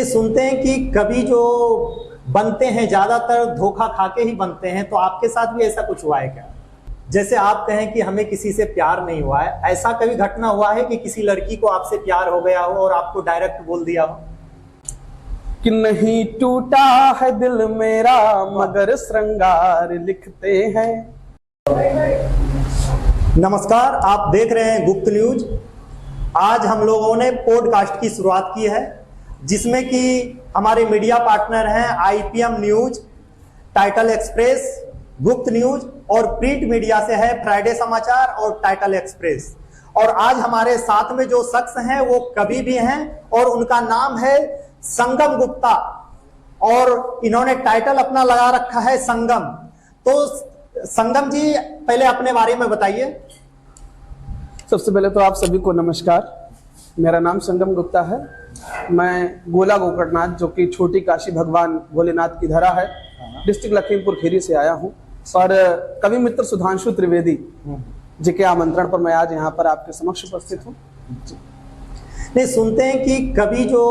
सुनते हैं कि कभी जो बनते हैं ज्यादातर धोखा खा के ही बनते हैं, तो आपके साथ भी ऐसा कुछ हुआ है क्या? जैसे आप कहें कि हमें किसी से प्यार नहीं हुआ है, ऐसा कभी घटना हुआ है कि किसी लड़की को आपसे प्यार हो गया हो और आपको डायरेक्ट बोल दिया हो कि नहीं टूटा है दिल मेरा मगर श्रृंगार लिखते हैं। नमस्कार, आप देख रहे हैं गुप्त न्यूज। आज हम लोगों ने पॉडकास्ट की शुरुआत की है, जिसमें कि हमारे मीडिया पार्टनर हैं IPM न्यूज, टाइटल एक्सप्रेस, गुप्त न्यूज और प्रिंट मीडिया से है फ्राइडे समाचार और टाइटल एक्सप्रेस। और आज हमारे साथ में जो शख्स हैं वो कवि भी हैं और उनका नाम है संगम गुप्ता, और इन्होंने टाइटल अपना लगा रखा है संगम। तो संगम जी, पहले अपने बारे में बताइए। सबसे पहले तो आप सभी को नमस्कार। मेरा नाम संगम गुप्ता है। मैं गोला गोकर्णनाथ, जो कि छोटी काशी भगवान भोलेनाथ की धरा है, डिस्ट्रिक्ट लखीमपुर खीरी से आया हूँ। और कवि मित्र सुधांशु त्रिवेदी जी के आमंत्रण पर मैं आज यहाँ पर आपके समक्ष उपस्थित हूँ। नहीं, सुनते हैं कि कवि जो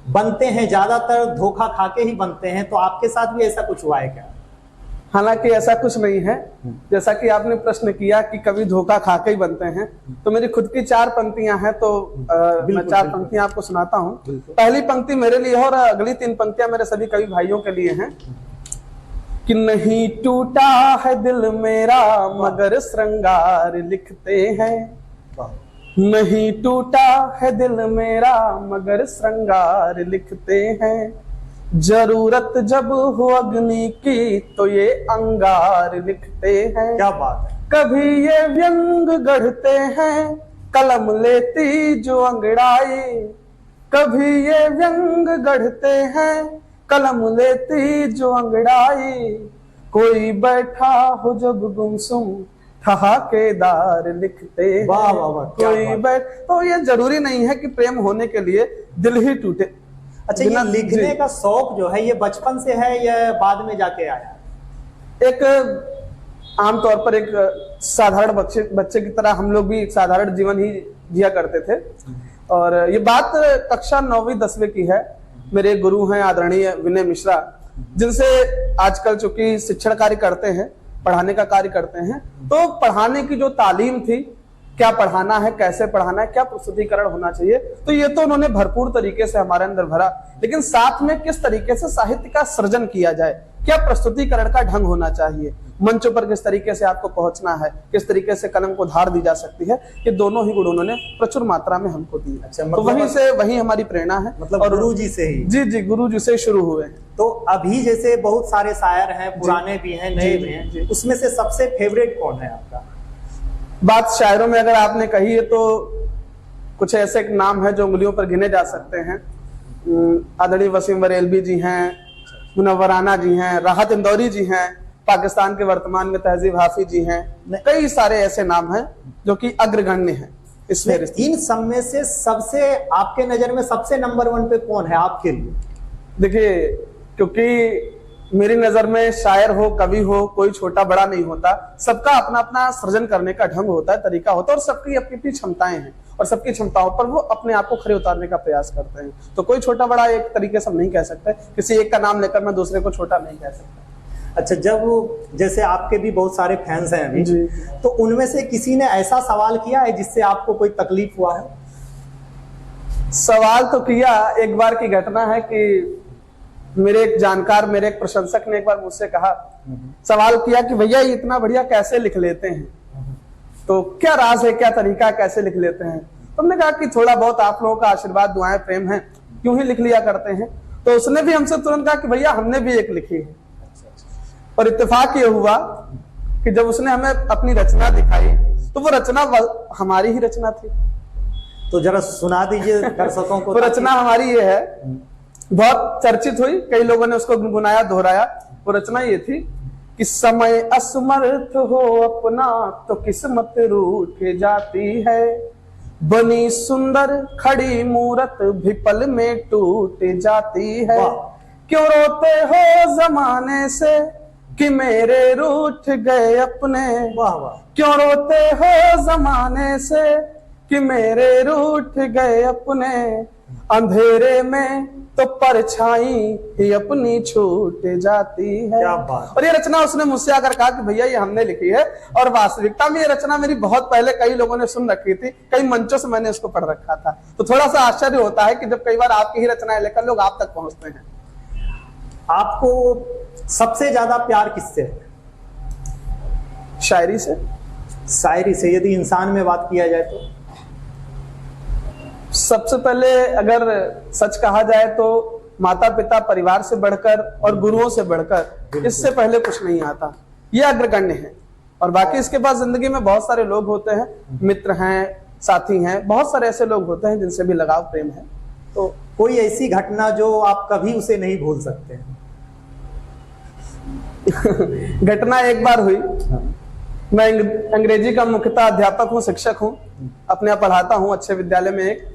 बनते हैं ज्यादातर धोखा खा के ही बनते हैं, तो आपके साथ भी ऐसा कुछ हुआ है क्या? हालांकि ऐसा कुछ नहीं है। जैसा कि आपने प्रश्न किया कि कभी धोखा खा के ही बनते हैं, तो मेरी खुद की 4 पंक्तियां हैं, तो मैं 4 पंक्तियां आपको सुनाता हूं। पहली पंक्ति मेरे लिए है और अगली 3 पंक्तियां मेरे सभी कवि भाइयों के लिए हैं। कि नहीं टूटा है दिल मेरा मगर श्रृंगार लिखते हैं, नहीं टूटा है दिल मेरा मगर श्रृंगार लिखते हैं, जरूरत जब हो अग्नि की तो ये अंगार लिखते हैं। क्या बात है। कभी ये व्यंग गढ़ते हैं कलम लेती जो अंगड़ाई, कभी ये व्यंग गढ़ते हैं कलम लेती जो अंगड़ाई, कोई बैठा हो जब गुमसुम ठहाकेदार लिखते हैं। वाह वाह वाह, कोई बैठ। तो ये जरूरी नहीं है कि प्रेम होने के लिए दिल ही टूटे। अच्छा, ये लिखने का शौक जो है ये बचपन से है या बाद में जाके आया? एक आमतौर पर एक साधारण बच्चे की तरह हम लोग भी एक साधारण जीवन ही जिया करते थे। और ये बात कक्षा 9वीं 10वीं की है। मेरे गुरु हैं आदरणीय विनय मिश्रा, जिनसे आजकल चूंकि शिक्षण कार्य करते हैं, पढ़ाने का कार्य करते हैं, तो पढ़ाने की जो तालीम थी, क्या पढ़ाना है, कैसे पढ़ाना है, क्या प्रस्तुतिकरण होना चाहिए, तो ये तो उन्होंने भरपूर तरीके से हमारे अंदर भरा। लेकिन साथ में किस तरीके से साहित्य का सृजन किया जाए, क्या प्रस्तुतिकरण का ढंग होना चाहिए, मंचों पर किस तरीके से आपको पहुंचना है, किस तरीके से कलम को धार दी जा सकती है, ये दोनों ही गुण उन्होंने प्रचुर मात्रा में हमको दी। अच्छा, तो वही हमारी प्रेरणा है। मतलब गुरु जी से ही? जी, गुरु जी से शुरू हुए। तो अभी जैसे बहुत सारे शायर हैं, पुराने भी हैं, नए भी हैं, उसमें से सबसे फेवरेट कौन है आपका? बात शायरों में अगर आपने कही है तो कुछ ऐसे नाम है जो उंगलियों पर गिने जा सकते हैं। आदरणीय वसीम बरेलवी जी हैं, मुनव्वराना जी हैं, राहत इंदौरी जी हैं, पाकिस्तान के वर्तमान में तहजीब हाफिज जी हैं, कई सारे ऐसे नाम हैं जो कि अग्रगण्य हैं इसमें। इन सब में से सबसे आपके नजर में सबसे नंबर 1 पे कौन है आपके लिए? देखिए, क्योंकि मेरी नजर में शायर हो, कवि हो, कोई छोटा बड़ा नहीं होता। सबका अपना अपना सृजन करने का ढंग होता है, तरीका होता है, और सबकी अपनी अपनी क्षमताएं हैं, और सबकी क्षमताओं पर वो अपने आप को खड़े उतारने का प्रयास करते हैं। तो कोई छोटा बड़ा एक तरीके से हम नहीं कह सकते, किसी एक का नाम लेकर मैं दूसरे को छोटा नहीं कह सकता। अच्छा, जब जैसे आपके भी बहुत सारे फैंस हैं अभी, तो उनमें से किसी ने ऐसा सवाल किया है जिससे आपको कोई तकलीफ हुआ है? सवाल तो किया। एक बार की घटना है कि मेरे एक जानकार, मेरे एक प्रशंसक ने एक बार मुझसे कहा, सवाल किया कि भैया ये इतना बढ़िया कैसे लिख लेते हैं, तो क्या राज है, क्या तरीका, कैसे लिख लेते हैं? तो हमने कहा कि थोड़ा बहुत आप लोगों का आशीर्वाद, दुआएं, प्रेम है, क्यों ही लिख लिया करते हैं। तो उसने भी हमसे तुरंत कहा कि भैया हमने भी एक लिखी है। और इत्तेफाक ये हुआ कि जब उसने हमें अपनी रचना दिखाई तो वो रचना हमारी ही रचना थी। तो जरा सुना दीजिए दर्शकों को। तो रचना हमारी ये है, बहुत चर्चित हुई, कई लोगों ने उसको गुनगुनाया, दोहराया। वो रचना ये थी कि समय असमर्थ हो अपना तो किस्मत रूठ जाती है, बनी सुंदर खड़ी मूरत भी पल में टूट जाती है, क्यों रोते हो जमाने से कि मेरे रूठ गए अपने, क्यों रोते हो जमाने से कि मेरे रूठ गए अपने, अंधेरे में तो परछाई ही अपनी छूट जाती है। क्या बात। और ये रचना उसने मुझसे आकर कहा कि भैया ये हमने लिखी है, और वास्तविकता में ये रचना मेरी बहुत पहले कई लोगों ने सुन रखी थी, कई मंचों से मैंने इसको पढ़ रखा था। तो थोड़ा सा आश्चर्य होता है कि जब कई बार आपकी ही रचनाएं लेकर लोग आप तक पहुंचते हैं। आपको सबसे ज्यादा प्यार किससे है? शायरी से। शायरी से। यदि इंसान में बात किया जाए तो सबसे पहले अगर सच कहा जाए तो माता पिता परिवार से बढ़कर और गुरुओं से बढ़कर इससे पहले कुछ नहीं आता, ये अग्रगण्य है। और बाकी इसके बाद जिंदगी में बहुत सारे लोग होते हैं, मित्र हैं, साथी हैं, बहुत सारे ऐसे लोग होते हैं जिनसे भी लगाव प्रेम है। तो कोई ऐसी घटना जो आप कभी उसे नहीं भूल सकते हैं? घटना एक बार हुई। मैं अंग्रेजी का मुख्यतः अध्यापक हूँ, शिक्षक हूँ, अपने यहाँ पढ़ाता हूँ अच्छे विद्यालय में एक।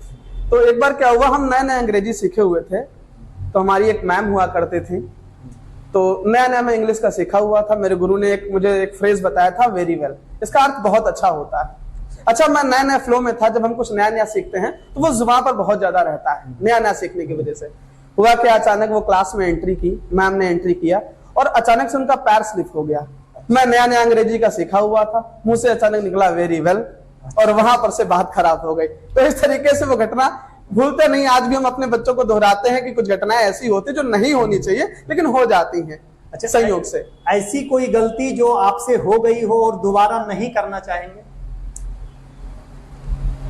तो एक बार क्या हुआ, हम नए नए अंग्रेजी सीखे हुए थे, तो हमारी एक मैम हुआ करती थी, तो नया नया मैं इंग्लिश का सीखा हुआ था। मेरे गुरु ने मुझे एक फ्रेज बताया था, वेरी वेल। इसका अर्थ बहुत अच्छा होता है। अच्छा, मैं नया नया फ्लो में था। जब हम कुछ नया नया सीखते हैं तो वो जुबान पर बहुत ज्यादा रहता है, नया नया सीखने की वजह से। हुआ कि अचानक वो क्लास में एंट्री की, मैम ने एंट्री किया और अचानक से उनका पैर स्लिप हो गया। मैं नया नया अंग्रेजी का सीखा हुआ था, मुंह से अचानक निकला वेरी वेल, और वहां पर से बात खराब हो गई। तो इस तरीके से वो घटना भूलते नहीं। आज भी हम अपने बच्चों को दोहराते हैं कि कुछ घटनाएं ऐसी होती जो नहीं होनी चाहिए लेकिन हो जाती हैं। अच्छा, संयोग से। ऐसी कोई गलती जो आपसे हो गई हो और दोबारा नहीं करना चाहेंगे?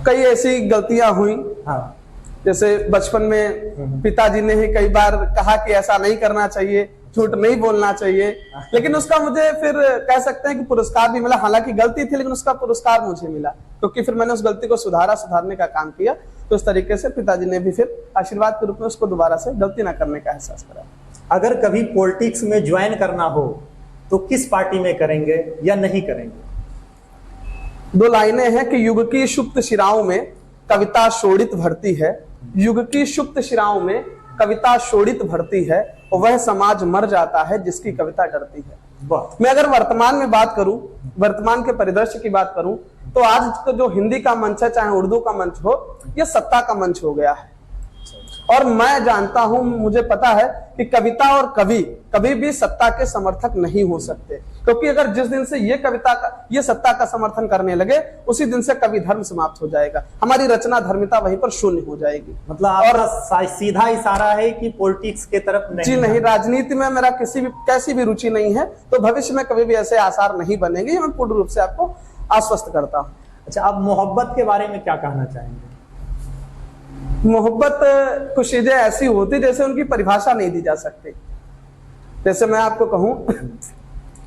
कई ऐसी गलतियां हुई। हाँ। जैसे बचपन में पिताजी ने ही कई बार कहा कि ऐसा नहीं करना चाहिए, झूठ नहीं बोलना चाहिए, लेकिन उसका मुझे फिर कह सकते हैं कि पुरस्कार भी मिला। हालांकि गलती थी लेकिन उसका पुरस्कार मुझे मिला, क्योंकि फिर मैंने उस गलती को सुधारने का काम किया। तो इस तरीके से पिताजी ने भी फिर आशीर्वाद के रूप में उसको दोबारा से गलती ना करने का एहसास करा। अगर कभी पॉलिटिक्स में ज्वाइन करना हो तो किस पार्टी में करेंगे या नहीं करेंगे? दो लाइनें हैं कि युग की सुप्त शिराओं में कविता शोणित भरती है, युग की सुप्त शिराओं में कविता शोणित भरती है, और वह समाज मर जाता है जिसकी कविता डरती है। मैं अगर वर्तमान में बात करूं, वर्तमान के परिदृश्य की बात करूं, तो आज तो जो हिंदी का मंच है, चाहे उर्दू का मंच हो, यह सत्ता का मंच हो गया है। और मैं जानता हूं, मुझे पता है कि कविता और कवि कभी भी सत्ता के समर्थक नहीं हो सकते, क्योंकि अगर जिस दिन से ये सत्ता का समर्थन करने लगे, उसी दिन से कवि धर्म समाप्त हो जाएगा। हमारी रचना धर्मिता वहीं पर शून्य हो जाएगी। मतलब आपका सीधा इशारा है कि पॉलिटिक्स के तरफ नहीं? जी नहीं, राजनीति में मेरा कैसी भी रुचि नहीं है, तो भविष्य में कभी भी ऐसे आसार नहीं बनेंगे, ये मैं पूर्ण रूप से आपको आश्वस्त करता हूँ। अच्छा, आप मोहब्बत के बारे में क्या कहना चाहेंगे? मोहब्बत कुछ चीजें ऐसी होती जैसे उनकी परिभाषा नहीं दी जा सकती। जैसे मैं आपको कहूं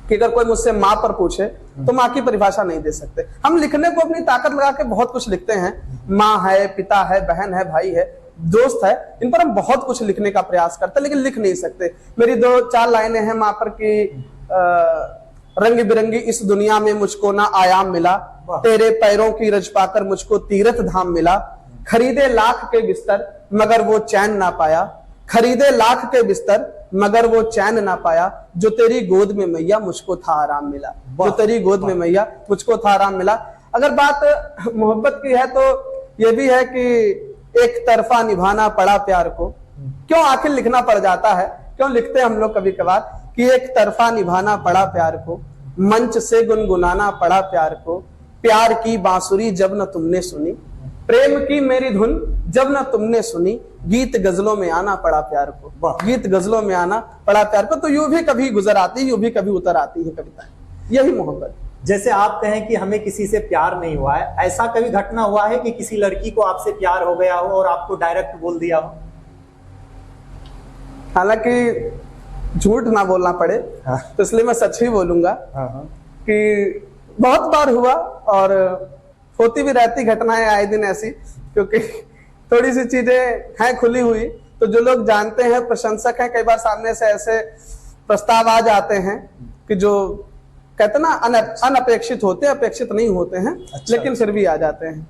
कि अगर कोई मुझसे माँ पर पूछे तो माँ की परिभाषा नहीं दे सकते। हम लिखने को अपनी ताकत लगा के बहुत कुछ लिखते हैं, माँ है, पिता है, बहन है, भाई है, दोस्त है, इन पर हम बहुत कुछ लिखने का प्रयास करते हैं लेकिन लिख नहीं सकते। मेरी 2-4 लाइनें हैं माँ पर कि रंग बिरंगी इस दुनिया में मुझको ना आयाम मिला, तेरे पैरों की रज पाकर मुझको तीर्थ धाम मिला, खरीदे लाख के बिस्तर मगर वो चैन ना पाया, खरीदे लाख के बिस्तर मगर वो चैन ना पाया, जो तेरी गोद में मैया मुझको था आराम मिला, जो तेरी गोद में मैया मुझको था आराम मिला। अगर बात मोहब्बत की है तो ये भी है कि एक तरफा निभाना पड़ा प्यार को। क्यों आखिर लिखना पड़ जाता है, क्यों लिखते हैं हम लोग कभी कभार कि एक तरफा निभाना पड़ा प्यार को, मंच से गुनगुनाना पड़ा प्यार को, प्यार की बांसुरी जब न तुमने सुनी, प्रेम की मेरी धुन जब न तुमने सुनी, गीत गजलों में आना पड़ा प्यार को, गीत गजलों में आना पड़ा प्यार को। तो यूं भी कभी गुजर आती, यूं भी कभी उतर आती है कविता। यही मोहब्बत। जैसे आप कहें कि हमें किसी से प्यार नहीं हुआ है, ऐसा कभी घटना हुआ है कि किसी लड़की को आपसे प्यार हो गया हो और आपको डायरेक्ट बोल दिया हो? हालांकि झूठ ना बोलना पड़े तो इसलिए मैं सच ही बोलूंगा कि बहुत बार हुआ और होती भी रहती घटनाएं आए दिन ऐसी, क्योंकि थोड़ी सी चीजें हैं खुली हुई, तो जो लोग जानते हैं, प्रशंसक हैं, कई बार सामने से ऐसे प्रस्ताव आ जाते हैं कि जो कहते ना अनअपेक्षित होते, अपेक्षित नहीं होते हैं। अच्छा, लेकिन फिर भी आ जाते हैं।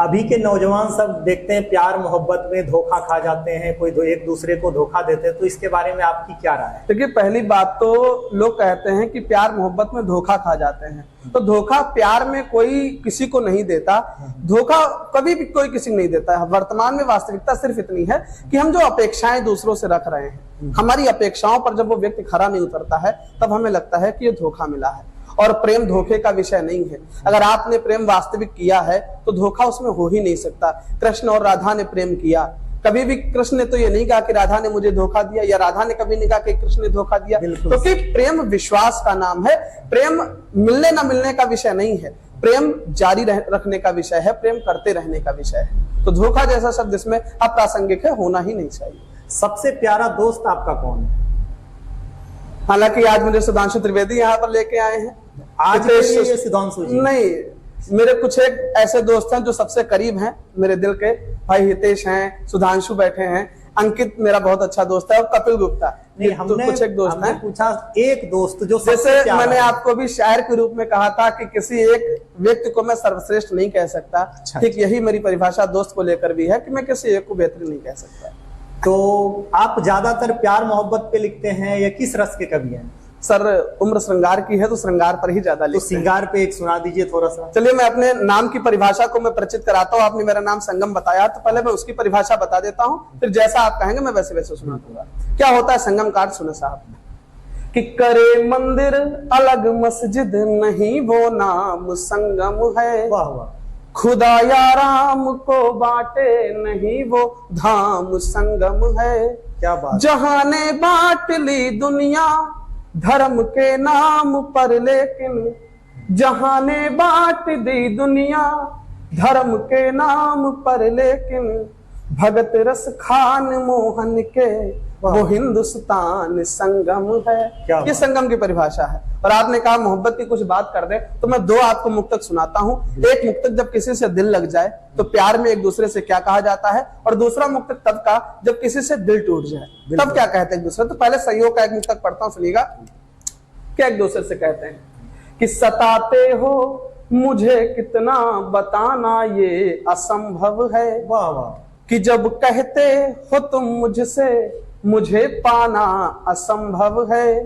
अभी के नौजवान सब देखते हैं प्यार मोहब्बत में धोखा खा जाते हैं, कोई एक दूसरे को धोखा देते हैं, तो इसके बारे में आपकी क्या राय है? देखिए, पहली बात तो लोग कहते हैं कि प्यार मोहब्बत में धोखा खा जाते हैं, तो धोखा प्यार में कोई किसी को नहीं देता, धोखा कभी भी कोई किसी को नहीं देता है। वर्तमान में वास्तविकता सिर्फ इतनी है कि हम जो अपेक्षाएं दूसरों से रख रहे हैं, हमारी अपेक्षाओं पर जब वो व्यक्ति खरा नहीं उतरता है, तब हमें लगता है कि ये धोखा मिला है। और प्रेम धोखे का विषय नहीं है। अगर आपने प्रेम वास्तविक किया है तो धोखा उसमें हो ही नहीं सकता। कृष्ण और राधा ने प्रेम किया, कभी भी कृष्ण ने तो ये नहीं कहा कि राधा ने मुझे धोखा दिया, या राधा ने कभी नहीं कहा कि कृष्ण ने धोखा दिया, क्योंकि प्रेम विश्वास का नाम है। प्रेम मिलने ना मिलने का विषय नहीं है, प्रेम जारी रखने का विषय है, प्रेम करते रहने का विषय है। तो धोखा जैसा शब्द इसमें अप्रासंगिक है, होना ही नहीं चाहिए। सबसे प्यारा दोस्त आपका कौन है? हालांकि आज मुझे सुधांशु त्रिवेदी यहाँ पर लेके आए हैं। आज सुधांशु जी नहीं, मेरे कुछ एक ऐसे दोस्त हैं जो सबसे करीब हैं मेरे दिल के। भाई हितेश हैं, सुधांशु बैठे हैं, अंकित मेरा बहुत अच्छा दोस्त है, और कपिल गुप्ता। नहीं, हमने कुछ एक दोस्त हैं पूछा, एक दोस्त जो जैसे मैंने आपको भी शायर के रूप में कहा था कि किसी एक व्यक्ति को मैं सर्वश्रेष्ठ नहीं कह सकता, ठीक यही मेरी परिभाषा दोस्त को लेकर भी है कि मैं किसी एक को बेहतर नहीं कह सकता। तो आप ज्यादातर प्यार मोहब्बत पे लिखते हैं या किस रस के कवि हैं? सर, उम्र श्रृंगार की है तो श्रृंगार पर ही ज्यादा लिखते हैं। तो श्रृंगार पे एक सुना दीजिए थोड़ा सा। चलिए, मैं अपने नाम की परिभाषा को मैं परिचित कराता हूँ। आपने मेरा नाम संगम बताया, तो पहले मैं उसकी परिभाषा बता देता हूँ, फिर जैसा आप कहेंगे मैं वैसे वैसे सुना दूंगा। क्या होता है संगम काट, सुने साहब। कि करे मंदिर अलग मस्जिद नहीं, वो नाम संगम है। वाह वाह। खुदा या राम को बांटे नहीं, वो धाम संगम है। क्या बात। जहां ने बांट ली दुनिया धर्म के नाम पर, लेकिन जहां ने बांट दी दुनिया धर्म के नाम पर, लेकिन भगत रस खान मोहन के वो हिंदुस्तान संगम है। ये संगम की परिभाषा है। और आपने कहा मोहब्बत की कुछ बात कर दे, तो मैं दो आपको मुक्तक सुनाता हूँ। एक मुक्तक जब किसी से दिल लग जाए तो प्यार में एक दूसरे से क्या कहा जाता है, और दूसरा मुक्तक तब का जब किसी से दिल टूट जाए तब क्या कहते हैं एक दूसरे। तो पहले सहयोग का एक मुक्तक पढ़ता हूँ, सुनिएगा। क्या एक दूसरे से कहते हैं कि सताते हो मुझे कितना बताना ये असंभव है। वाह वाह। कि जब कहते हो तुम मुझसे मुझे पाना असंभव है।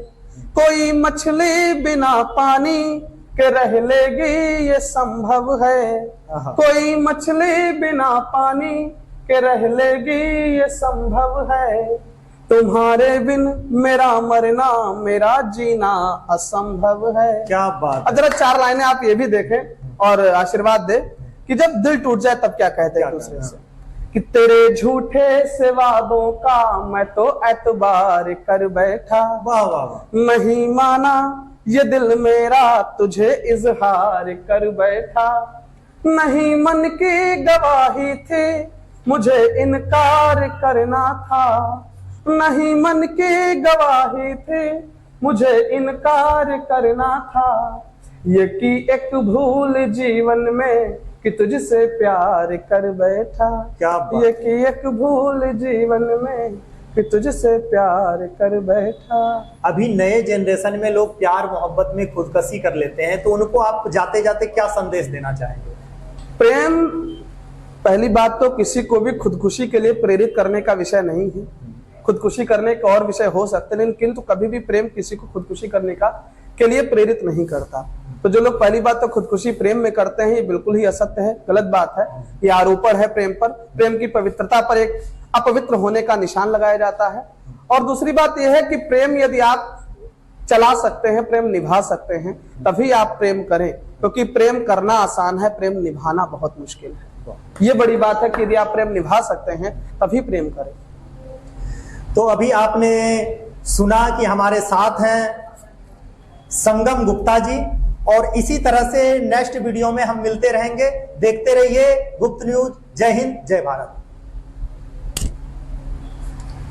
कोई मछली बिना पानी के रह लेगी ये संभव है। कोई मछली बिना पानी के रह लेगी ये संभव है। तुम्हारे बिन मेरा मरना मेरा जीना असंभव है। क्या बात। अगर 4 लाइनें आप ये भी देखें और आशीर्वाद दे कि जब दिल टूट जाए तब क्या कहते हैं दूसरे से। कि तेरे झूठे से वादों का मैं तो एतबार कर बैठा। वाह वाह। नहीं माना ये दिल मेरा तुझे इजहार कर बैठा। नहीं मन की गवाही थी मुझे इनकार करना था। नहीं मन की गवाही थी मुझे इनकार करना था। ये की एक भूल जीवन में कि तुझसे प्यार कर बैठा। क्या बात। ये की एक भूल जीवन में कि तुझसे प्यार कर बैठा। अभी नए जनरेशन में लोग प्यार मोहब्बत में खुदकशी कर लेते हैं, तो उनको आप जाते जाते क्या संदेश देना चाहेंगे? प्रेम, पहली बात तो किसी को भी खुदकुशी के लिए प्रेरित करने का विषय नहीं है। खुदकुशी करने के और विषय हो सकते हैं, किंतु कभी भी प्रेम किसी को खुदकुशी करने का के लिए प्रेरित नहीं करता। तो जो लोग पहली बात तो खुदकुशी प्रेम में करते हैं, ये बिल्कुल ही असत्य है, गलत बात है। ये आरोपण है प्रेम पर। प्रेम की पवित्रता पर एक अपवित्र होने का निशान लगाया जाता है। और दूसरी बात यह है कि प्रेम यदि आप चला सकते हैं, प्रेम निभा सकते हैं, तभी आप प्रेम करें, क्योंकि प्रेम करना आसान है, प्रेम निभाना बहुत मुश्किल है। ये बड़ी बात है कि यदि आप प्रेम निभा सकते हैं तभी प्रेम करें। तो अभी आपने सुना कि हमारे साथ हैं संगम गुप्ता जी, और इसी तरह से नेक्स्ट वीडियो में हम मिलते रहेंगे। देखते रहिए गुप्त न्यूज। जय हिंद, जय भारत।